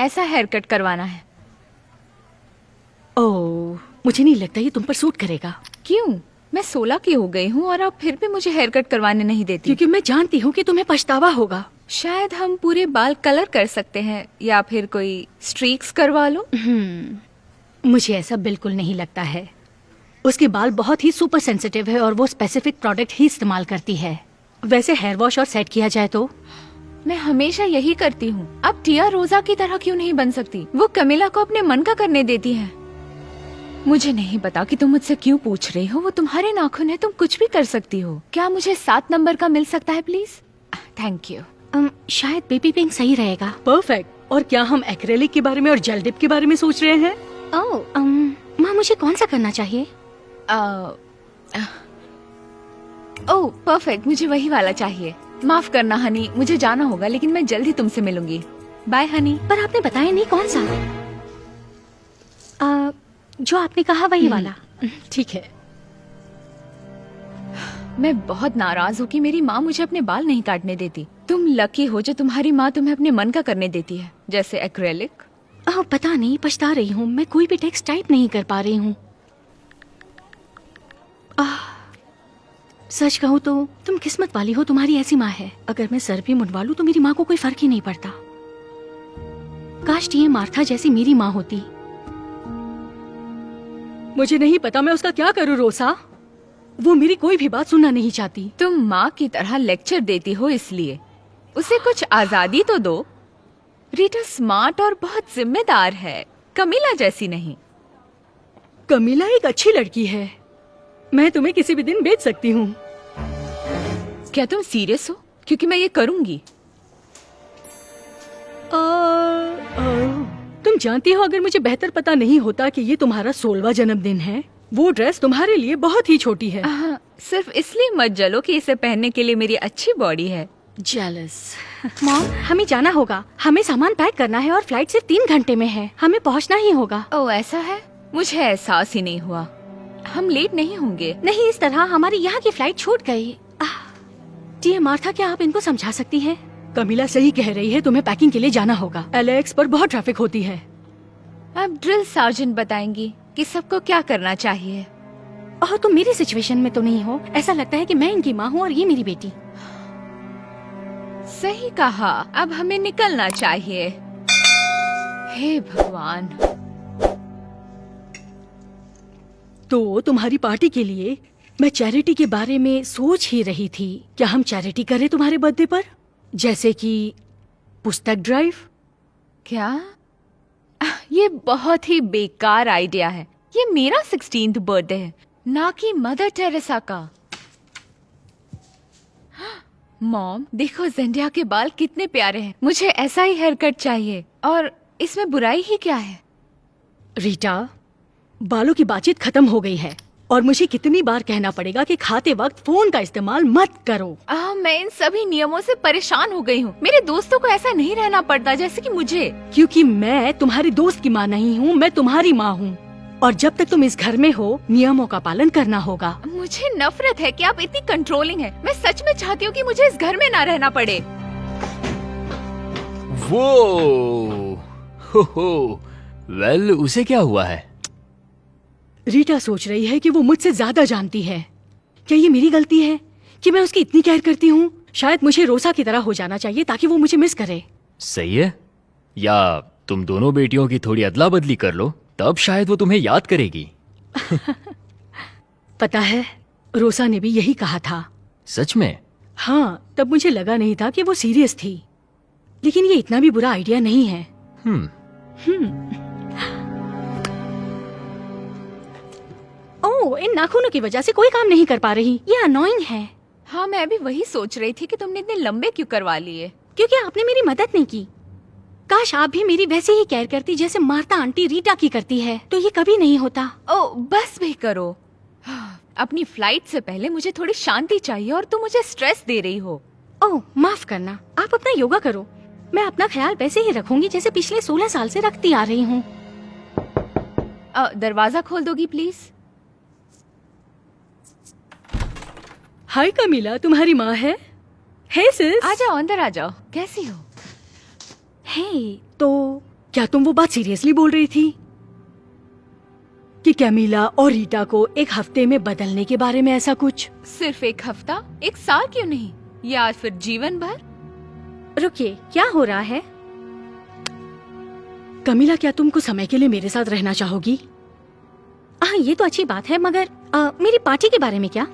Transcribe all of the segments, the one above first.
ऐसा hair cut करवाना है। ओह, मुझे नहीं लगता ये तुम पर सूट करेगा। क्यों? मैं 16 की हो गई हूँ और आप फिर भी मुझे हेयर कट करवाने नहीं देती। क्योंकि मैं जानती हूँ कि तुम्हें पछतावा होगा। शायद हम पूरे बाल कलर कर सकते हैं या फिर कोई स्ट्रीक्स करवा लो। मुझे ऐसा बिल्कुल नहीं लगता है। उसके बाल बहुत ही सुपर सेंसिटिव है और वो स्पेसिफिक प्रोडक्ट ही इस्तेमाल करती है। वैसे हेयर वॉश और सेट किया जाए तो मैं हमेशा यही करती हूँ। अब टिया रोजा की तरह क्यों नहीं बन सकती? वो कमिला को अपने मन का करने देती है। मुझे नहीं पता कि तुम मुझसे क्यों पूछ रही हो। वो तुम्हारे नाखून है, तुम कुछ भी कर सकती हो। क्या मुझे 7 नंबर का मिल सकता है प्लीज? Thank you. शायद बेबी पिंक सही रहेगा। परफेक्ट। और क्या हम एक्रेलिक के बारे में और जेल डिप के बारे में सोच रहे हैं? ओह, माँ मुझे कौन सा करना चाहिए? ओह परफेक्ट, मुझे वही वाला चाहिए। माफ करना हनी, मुझे जाना होगा, लेकिन मैं जल्द ही तुमसे मिलूंगी। बाय हनी। पर आपने बताया नहीं कौन सा। जो आपने कहा वही वाला। ठीक है। मैं बहुत नाराज हूँ कि मेरी माँ मुझे अपने बाल नहीं काटने देती। तुम लकी हो जो तुम्हारी माँ तुम्हें अपने मन का करने देती है, जैसे एक्रेलिक। पता नहीं, पछता रही हूँ। मैं कोई भी टेक्स्ट टाइप नहीं कर पा रही हूँ। सच कहूँ तो तुम किस्मत वाली हो, तुम्हारी ऐसी माँ है। अगर मैं सर भी मुंडवा लूं तो मेरी माँ को कोई फर्क ही नहीं पड़ता। काश टीए मार्था जैसी मेरी माँ होती। मुझे नहीं पता मैं उसका क्या करूँ रोसा। वो मेरी कोई भी बात सुनना नहीं चाहती। तुम माँ की तरह लेक्चर देती हो, इसलिए उसे कुछ आजादी तो दो। रीटा स्मार्ट और बहुत जिम्मेदार है, कमिला जैसी नहीं। कमिला एक अच्छी लड़की है। मैं तुम्हें किसी भी दिन बेच सकती हूँ। क्या तुम सीरियस हो? क्योंकि मैं ये करूंगी। तुम जानती हो, अगर मुझे बेहतर पता नहीं होता कि ये तुम्हारा 16वां जन्मदिन है, वो ड्रेस तुम्हारे लिए बहुत ही छोटी है। सिर्फ इसलिए मत जलो कि इसे पहनने के लिए मेरी अच्छी बॉडी है। जेलस। मॉम, हमें जाना होगा। हमें सामान पैक करना है और फ्लाइट सिर्फ 3 घंटे में है। हमें पहुंचना ही होगा। ओह ऐसा है? मुझे एहसास ही नहीं हुआ। हम लेट नहीं होंगे। नहीं, इस तरह हमारी यहाँ की फ्लाइट छूट गई। टीए मार्था, क्या आप इनको समझा सकती हैं? कमिला सही कह रही है, तुम्हें पैकिंग के लिए जाना होगा। एलेक्स पर बहुत ट्रैफिक होती है। अब ड्रिल सार्जेंट बताएंगी कि सबको क्या करना चाहिए। ओह, तुम मेरी सिचुएशन में तो नहीं हो। ऐसा लगता है कि मैं इनकी माँ हूँ और ये मेरी बेटी। सही कहा। अब हमें निकलना चाहिए। हे भगवान। तो तुम्हारी पार्टी के लिए मैं चैरिटी के बारे में सोच ही रही थी। क्या हम चैरिटी करें तुम्हारे बर्थडे पर? जैसे कि पुस्तक ड्राइव। क्या? ये बहुत ही बेकार आइडिया है। ये मेरा 16th बर्थडे है, ना कि मदर टेरेसा का। मॉम देखो, जेंडिया के बाल कितने प्यारे हैं। मुझे ऐसा ही हेयर कट चाहिए। और इसमें बुराई ही क्या है? रीटा, बालों की बातचीत खत्म हो गई है और मुझे कितनी बार कहना पड़ेगा कि खाते वक्त फोन का इस्तेमाल मत करो। मैं इन सभी नियमों से परेशान हो गई हूँ। मेरे दोस्तों को ऐसा नहीं रहना पड़ता जैसे कि मुझे। क्योंकि मैं तुम्हारी दोस्त की माँ नहीं हूँ, मैं तुम्हारी माँ हूँ। और जब तक तुम इस घर में हो, नियमों का पालन करना होगा। मुझे नफरत है कि आप इतनी कंट्रोलिंग हैं। मैं सच में चाहती हूँ कि मुझे इस घर में ना रहना पड़े। वो वेल, उसे क्या हुआ है? रीटा सोच रही है कि वो मुझसे ज्यादा जानती है। क्या ये मेरी गलती है कि मैं उसकी इतनी केयर करती हूँ? शायद मुझे रोसा की तरह हो जाना चाहिए ताकि वो मुझे मिस करे। सही है। या तुम दोनों बेटियों की थोड़ी अदला बदली कर लो, तब शायद वो तुम्हें याद करेगी। पता है, रोसा ने भी यही कहा था। सच में? हाँ, तब मुझे लगा नहीं था कि वो सीरियस थी। लेकिन ये इतना भी बुरा आइडिया नहीं है। ओह, इन नाखूनों की वजह से कोई काम नहीं कर पा रही। ये अनोइंग है। हाँ, मैं भी वही सोच रही थी कि तुमने इतने लंबे क्यों करवा लिए। क्योंकि आपने मेरी मदद नहीं की। काश आप भी मेरी वैसे ही केयर करती जैसे मार्था आंटी रीटा की करती है, तो ये कभी नहीं होता। ओह बस भी करो। अपनी फ्लाइट से पहले मुझे थोड़ी शांति चाहिए और तुम मुझे स्ट्रेस दे रही हो। ओह माफ करना, आप अपना योगा करो। मैं अपना ख्याल वैसे ही रखूंगी जैसे पिछले 16 साल से रखती आ रही हूँ। दरवाजा खोल दोगी प्लीज? हाय कमिला, तुम्हारी माँ है। हे सिस, आ जाओ, अंदर आ जाओ। कैसी हो? हे, तो क्या तुम वो बात सीरियसली बोल रही थी कि कैमिला और रीटा को एक हफ्ते में बदलने के बारे में? ऐसा कुछ? सिर्फ एक हफ्ता, एक साल क्यों नहीं, या फिर जीवन भर? रुकिए, क्या हो रहा है? कमिला, क्या तुम कुछ समय के लिए मेरे साथ रहना चाहोगी? हाँ, ये तो अच्छी बात है, मगर मेरी पार्टी के बारे में क्या?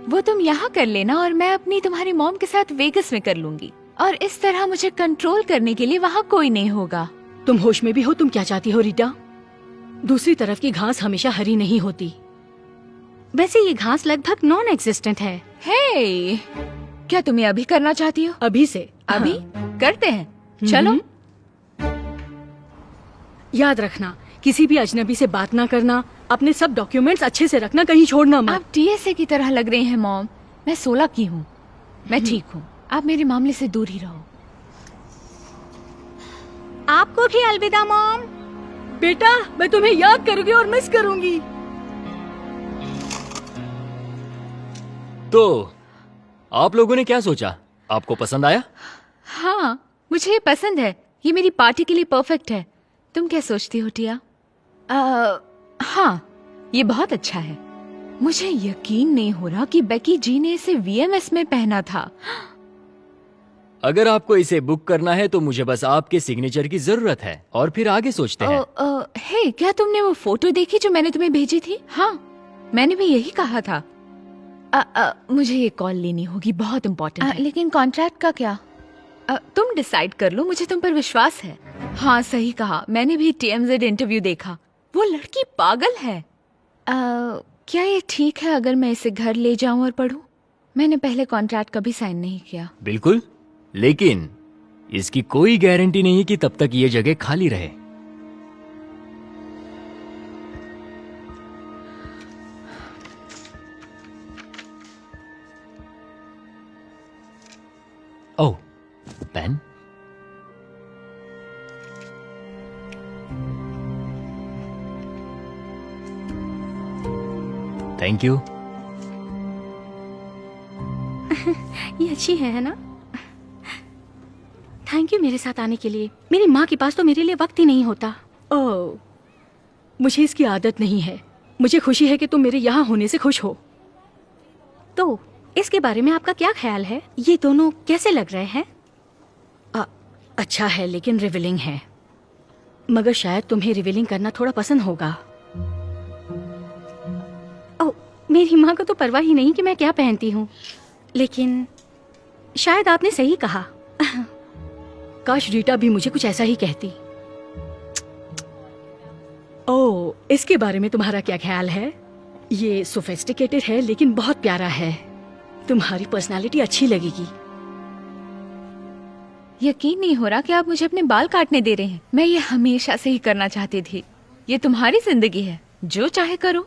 वो तुम यहाँ कर लेना और मैं अपनी तुम्हारी मॉम के साथ वेगस में कर लूंगी, और इस तरह मुझे कंट्रोल करने के लिए वहाँ कोई नहीं होगा। तुम होश में भी हो? तुम क्या चाहती हो रीटा? दूसरी तरफ की घास हमेशा हरी नहीं होती। वैसे ये घास लगभग नॉन एग्जिस्टेंट है। हे, क्या तुम ये अभी करना चाहती हो? अभी से? अभी करते हैं, चलो। याद रखना, किसी भी अजनबी से बात ना करना, अपने सब डॉक्यूमेंट्स अच्छे से रखना, कहीं छोड़ना मत। आप टीएसए की तरह लग रही हैं मॉम। मैं 16 की हूँ, मैं ठीक हूँ। आप मेरे मामले से दूर ही रहो। आपको भी अलविदा मॉम। बेटा, मैं तुम्हें याद करूंगी और मिस करूंगी। तो आप लोगों ने क्या सोचा? आपको पसंद आया? हाँ, मुझे ये पसंद है। ये मेरी पार्टी के लिए परफेक्ट है। तुम क्या सोचती हो टिया? हाँ, ये बहुत अच्छा है। मुझे यकीन नहीं हो रहा कि बेकी जी ने इसे वीएमएस में पहना था। अगर आपको इसे बुक करना है तो मुझे बस आपके सिग्नेचर की जरूरत है, और फिर आगे सोचते हैं। हे, क्या तुमने वो फोटो देखी जो मैंने तुम्हें भेजी थी? हाँ, मैंने भी यही कहा था। मुझे ये कॉल लेनी होगी, बहुत इम्पोर्टेंट है। लेकिन कॉन्ट्रैक्ट का क्या? तुम डिसाइड कर लो, मुझे तुम पर विश्वास है। हाँ, सही कहा, मैंने भी TMZ इंटरव्यू देखा। वो लड़की पागल है। क्या ये ठीक है अगर मैं इसे घर ले जाऊं और पढूं? मैंने पहले कॉन्ट्रैक्ट कभी साइन नहीं किया। बिल्कुल, लेकिन इसकी कोई गारंटी नहीं कि तब तक ये जगह खाली रहे। ओह, पेन? Thank you. ये अच्छी है ना? थैंक यू मेरे साथ आने के लिए। मेरी माँ के पास तो मेरे लिए वक्त ही नहीं होता। ओह, मुझे इसकी आदत नहीं है। मुझे खुशी है कि तुम मेरे यहाँ होने से खुश हो। तो इसके बारे में आपका क्या ख्याल है? ये दोनों कैसे लग रहे हैं? अच्छा है, लेकिन रिवीलिंग है। मगर शायद तुम्हें रिवीलिंग करना थोड़ा पसंद होगा। ओह, मेरी माँ को तो परवाह ही नहीं कि मैं क्या पहनती हूँ। लेकिन शायद आपने सही कहा। काश रीटा भी मुझे कुछ ऐसा ही कहती। ओह, इसके बारे में तुम्हारा क्या ख्याल है? ये सोफिस्टिकेटेड है लेकिन बहुत प्यारा है। तुम्हारी पर्सनालिटी अच्छी लगेगी। यकीन नहीं हो रहा कि आप मुझे अपने बाल काटने दे रहे हैं। मैं ये हमेशा से ही करना चाहती थी। ये तुम्हारी जिंदगी है, जो चाहे करो।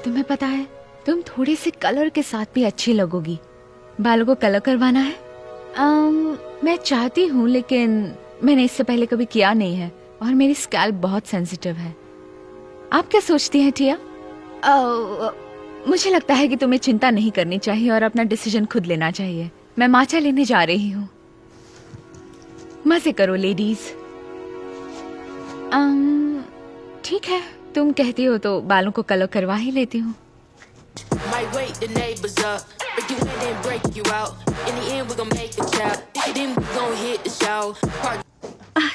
तुम्हें पता है, तुम थोड़े से कलर के साथ भी अच्छी लगोगी। बालों को कलर करवाना है? मैं चाहती हूँ, लेकिन मैंने इससे पहले कभी किया नहीं है और मेरी स्कैल्प बहुत सेंसिटिव है। आप क्या सोचती हैं टिया? मुझे लगता है कि तुम्हें चिंता नहीं करनी चाहिए और अपना डिसीजन खुद लेना चाहिए। मैं माचा लेने जा रही हूँ। मजे करो लेडीज। ठीक है, तुम कहती हो तो बालों को कलर करवा ही लेती हूँ। Might wake the neighbors up, break you in and break you out. In the end, we gon' make a child. If it didn't, we gon' hit the show.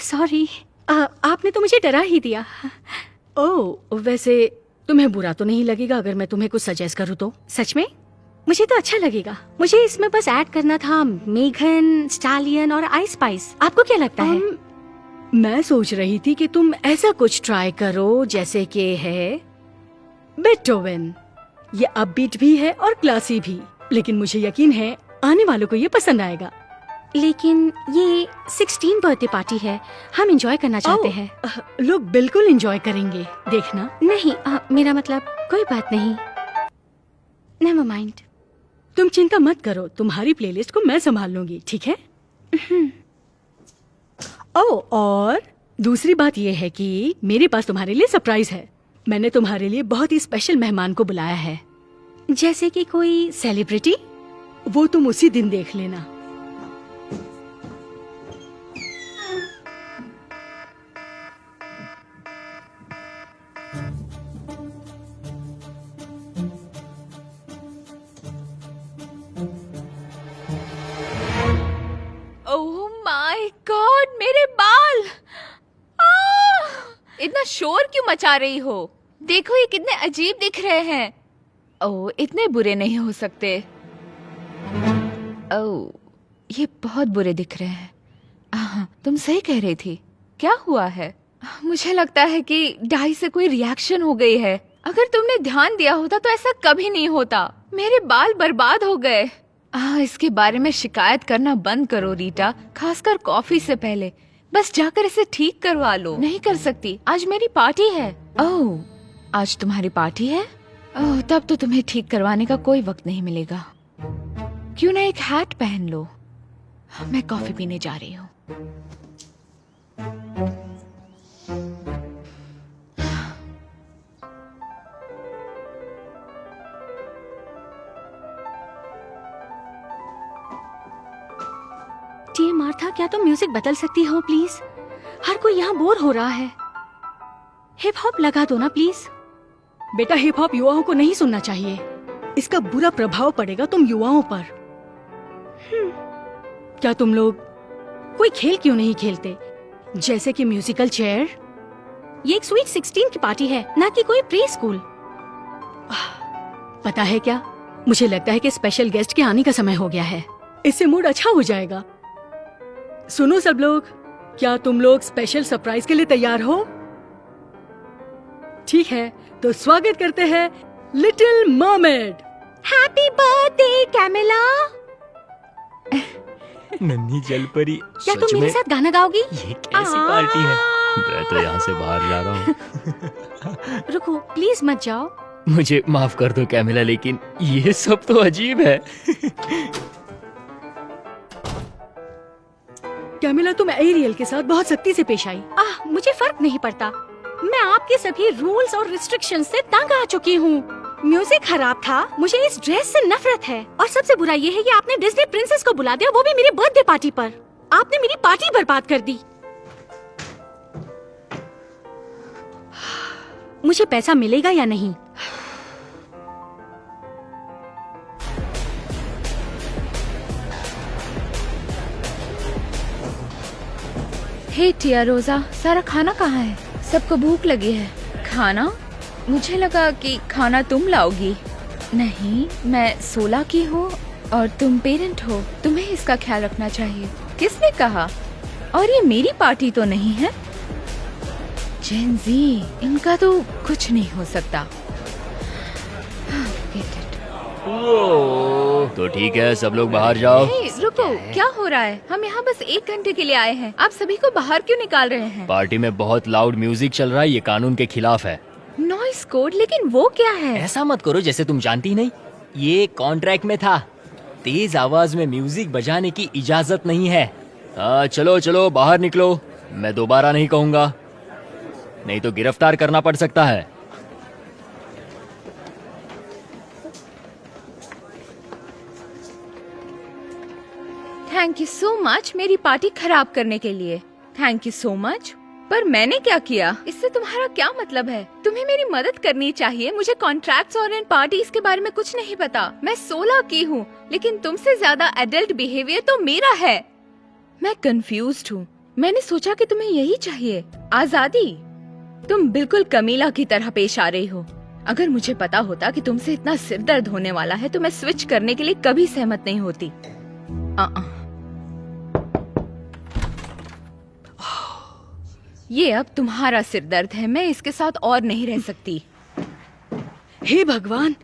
Sorry, आपने तो मुझे डरा ही दिया। ओह, वैसे तुम्हें बुरा तो नहीं लगेगा अगर मैं तुम्हें कुछ सजेस्ट करूँ तो? सच में मुझे तो अच्छा लगेगा। मुझे इसमें बस ऐड करना था मेघन, स्टालियन और आइस स्पाइस। आपको क्या लगता है? मैं सोच रही थी कि तुम ऐसा कुछ ट्राई करो जैसे कि है बेथोवन। ये अपबीट भी है और क्लासी भी, लेकिन मुझे यकीन है आने वालों को ये पसंद आएगा। लेकिन ये 16 बर्थडे पार्टी है, हम एंजॉय करना चाहते हैं। लोग बिल्कुल एंजॉय करेंगे, देखना। नहीं, मेरा मतलब कोई बात नहीं। Never mind. तुम चिंता मत करो, तुम्हारी प्लेलिस्ट को मैं संभाल लूंगी, ठीक है? ओह, और दूसरी बात यह है कि मेरे पास तुम्हारे लिए सरप्राइज है। मैंने तुम्हारे लिए बहुत ही स्पेशल मेहमान को बुलाया है। जैसे कि कोई सेलिब्रिटी? वो तुम उसी दिन देख लेना। शोर क्यों मचा रही हो? देखो ये कितने अजीब दिख रहे हैं। ओह, इतने बुरे नहीं हो सकते। ओह, ये बहुत बुरे दिख रहे हैं। हाँ, तुम सही कह रही थी। क्या हुआ है? मुझे लगता है कि डाई से कोई रिएक्शन हो गई है। अगर तुमने ध्यान दिया होता तो ऐसा कभी नहीं होता। मेरे बाल बर्बाद हो गए। इसके बारे में शिकायत करना बंद करो रीटा, खासकर कॉफी से पहले। बस जाकर इसे ठीक करवा लो। नहीं कर सकती, आज मेरी पार्टी है। ओह, आज तुम्हारी पार्टी है? ओह, तब तो तुम्हें ठीक करवाने का कोई वक्त नहीं मिलेगा। क्यों ना एक हैट पहन लो। मैं कॉफी पीने जा रही हूँ। टी मार्था, क्या तुम म्यूजिक बदल सकती हो प्लीज? हर कोई यहाँ बोर हो रहा है। हिप हॉप लगा दो ना प्लीज। बेटा, हिप हॉप युवाओं को नहीं सुनना चाहिए। इसका बुरा प्रभाव पड़ेगा तुम युवाओं पर। क्या तुम लोग कोई खेल क्यों नहीं खेलते, जैसे कि म्यूजिकल चेयर? ये एक स्वीट 16 की पार्टी है, ना कि कोई प्री स्कूल। पता है क्या, मुझे लगता है कि स्पेशल गेस्ट के आने का समय हो गया है। इससे मूड अच्छा हो जाएगा। सुनो सब लोग, क्या तुम लोग स्पेशल सरप्राइज के लिए तैयार हो? ठीक है, तो स्वागत करते हैं Little Mermaid. Happy birthday Camila. नन्ही जलपरी, क्या तुम मेरे साथ गाना गाओगी? ये कैसी पार्टी है? मैं तो यहाँ से बाहर जा रहा हूँ। रुको, प्लीज मत जाओ। मुझे माफ कर दो कैमिला, लेकिन ये सब तो अजीब है। कैमिला, तुम एरियल के साथ बहुत सख्ती से पेश आई। मुझे फर्क नहीं पड़ता। मैं आपके सभी रूल्स और रिस्ट्रिक्शंस से तंग आ चुकी हूँ। म्यूजिक खराब था, मुझे इस ड्रेस से नफरत है, और सबसे बुरा ये है कि आपने डिज्नी प्रिंसेस को बुला दिया, वो भी मेरे बर्थडे पार्टी पर। आपने मेरी पार्टी बर्बाद कर दी। मुझे पैसा मिलेगा या नहीं? हे टिया रोजा, सारा खाना कहाँ है? सबको भूख लगी है। खाना? मुझे लगा कि खाना तुम लाओगी। नहीं, मैं 16 की हूँ और तुम पेरेंट हो, तुम्हें इसका ख्याल रखना चाहिए। किसने कहा? और ये मेरी पार्टी तो नहीं है। जेन जी, इनका तो कुछ नहीं हो सकता। तो ठीक है, सब लोग बाहर जाओ। रुको, क्या हो रहा है? हम यहाँ बस 1 घंटे के लिए आए हैं, आप सभी को बाहर क्यों निकाल रहे हैं? पार्टी में बहुत लाउड म्यूजिक चल रहा है, ये कानून के खिलाफ है। Noise code? लेकिन वो क्या है? ऐसा मत करो जैसे तुम जानती नहीं। ये कॉन्ट्रैक्ट में था, तेज आवाज में म्यूजिक बजाने की इजाजत नहीं है। चलो चलो बाहर निकलो, मैं दोबारा नहीं कहूँगा, नहीं तो गिरफ्तार करना पड़ सकता है। थैंक यू सो मच मेरी पार्टी खराब करने के लिए। Thank you so much. पर मैंने क्या किया? इससे तुम्हारा क्या मतलब है? तुम्हें मेरी मदद करनी चाहिए। मुझे कॉन्ट्रैक्ट्स और इन पार्टीज के बारे में कुछ नहीं पता। मैं 16 की हूँ, लेकिन तुमसे ज्यादा एडल्ट बिहेवियर तो मेरा है। मैं कंफ्यूज्ड हूँ। मैंने सोचा कि तुम्हें यही चाहिए, आजादी। तुम बिल्कुल कमीला की तरह पेश आ रही हो। अगर मुझे पता होता कि तुमसे इतना सिर दर्द होने वाला है तो मैं स्विच करने के लिए कभी सहमत नहीं होती। ये अब तुम्हारा सिर दर्द है, मैं इसके साथ और नहीं रह सकती। हे भगवान,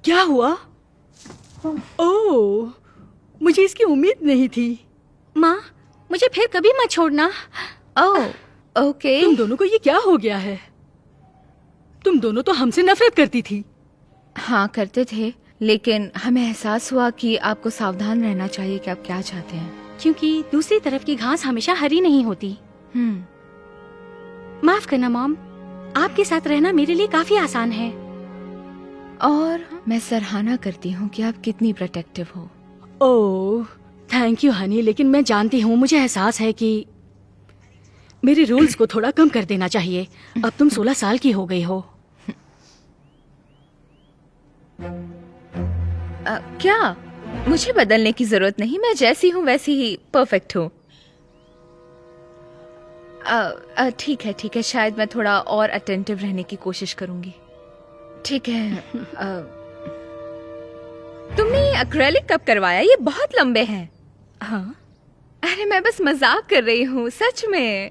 क्या हुआ? ओह, मुझे इसकी उम्मीद नहीं थी। माँ, मुझे फिर कभी मत छोड़ना। ओह, ओके। तुम दोनों को ये क्या हो गया है? तुम दोनों तो हमसे नफरत करती थी। हाँ, करते थे, लेकिन हमें एहसास हुआ कि आपको सावधान रहना चाहिए कि आप क्या चाहते हैं। क्योंकि दूसरी तरफ की घास हमेशा हरी नहीं होती। माफ करना मॉम, आपके साथ रहना मेरे लिए काफी आसान है। और मैं सराहना करती हूँ कि आप कितनी प्रोटेक्टिव हो। ओह, थैंक यू हनी, लेकिन मैं जानती हूँ, मुझे एहसास है कि मेरे रूल्स को थोड़ा कम कर देना चाहिए। अब तुम 16 साल की हो गई हो। क्या? मुझे बदलने की जरूरत नहीं, मैं जैसी हूँ वैसी ही परफेक्ट हूँ। ठीक है, शायद मैं थोड़ा और अटेंटिव रहने की कोशिश करूंगी। ठीक है। तुमने ये एक्रेलिक कब करवाया? ये बहुत लंबे हैं। हाँ, अरे मैं बस मजाक कर रही हूँ, सच में।